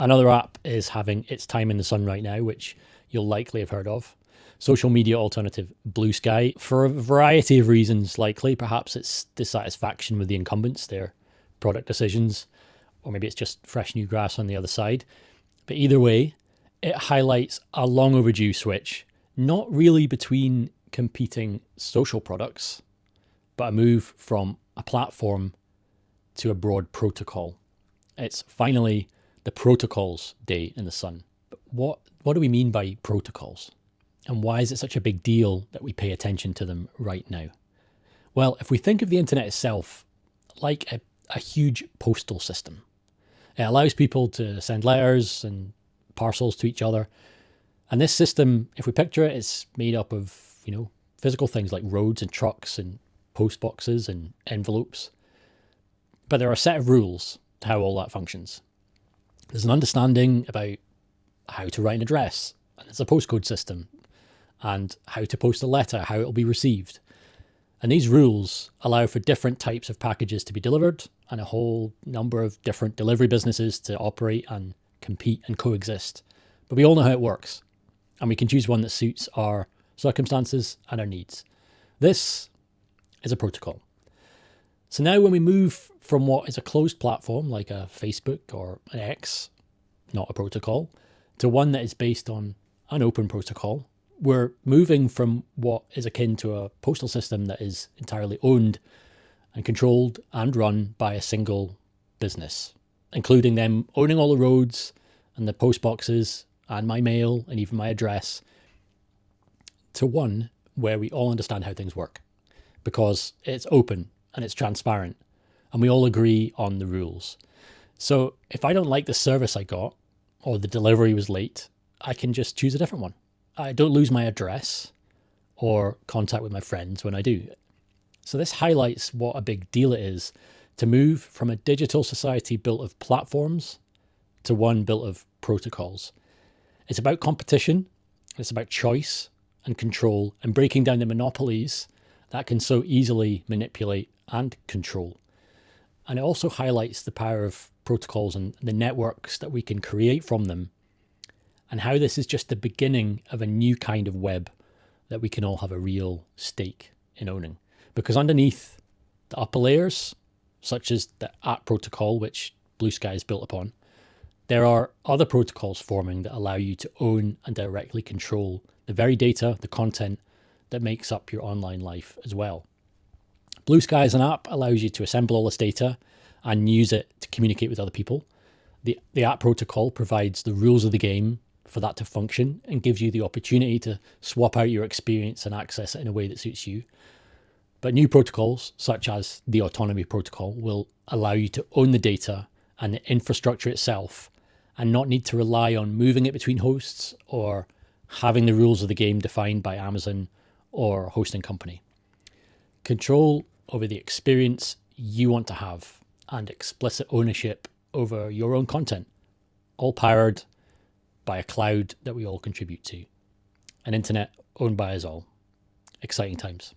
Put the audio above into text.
Another app is having its time in the sun right now, which you'll likely have heard of. Social media alternative Bluesky, for a variety of reasons likely. Perhaps it's dissatisfaction with the incumbents, their product decisions, or maybe it's just fresh new grass on the other side. But either way, it highlights a long overdue switch, not really between competing social products, but a move from a platform to a broad protocol. It's finally the protocols day in the sun. But what do we mean by protocols? And why is it such a big deal that we pay attention to them right now? Well, if we think of the internet itself like a huge postal system, it allows people to send letters and parcels to each other. And this system, if we picture it, is made up of, physical things like roads and trucks and post boxes and envelopes. But there are a set of rules to how all that functions. There's an understanding about how to write an address, and it's a postcode system, and how to post a letter, how it'll be received. And these rules allow for different types of packages to be delivered and a whole number of different delivery businesses to operate and compete and coexist. But we all know how it works, and we can choose one that suits our circumstances and our needs. This is a protocol. So now when we move from what is a closed platform like a Facebook or an X, not a protocol, to one that is based on an open protocol, we're moving from what is akin to a postal system that is entirely owned and controlled and run by a single business, including them owning all the roads and the post boxes and my mail and even my address, to one where we all understand how things work because it's open and it's transparent and we all agree on the rules. So if I don't like the service I got or the delivery was late, I can just choose a different one. I don't lose my address or contact with my friends when I do. So this highlights what a big deal it is to move from a digital society built of platforms to one built of protocols. It's about competition, it's about choice and control and breaking down the monopolies that can so easily manipulate and control. And it also highlights the power of protocols and the networks that we can create from them, and how this is just the beginning of a new kind of web that we can all have a real stake in owning. Because underneath the upper layers, such as the app protocol, which Bluesky is built upon, there are other protocols forming that allow you to own and directly control the very data, the content that makes up your online life as well. Bluesky as an app allows you to assemble all this data and use it to communicate with other people. The app protocol provides the rules of the game for that to function and gives you the opportunity to swap out your experience and access it in a way that suits you. But new protocols, such as the Autonomi protocol, will allow you to own the data and the infrastructure itself and not need to rely on moving it between hosts or having the rules of the game defined by Amazon or a hosting company. Control over the experience you want to have and explicit ownership over your own content, all powered by a cloud that we all contribute to. An internet owned by us all. Exciting times.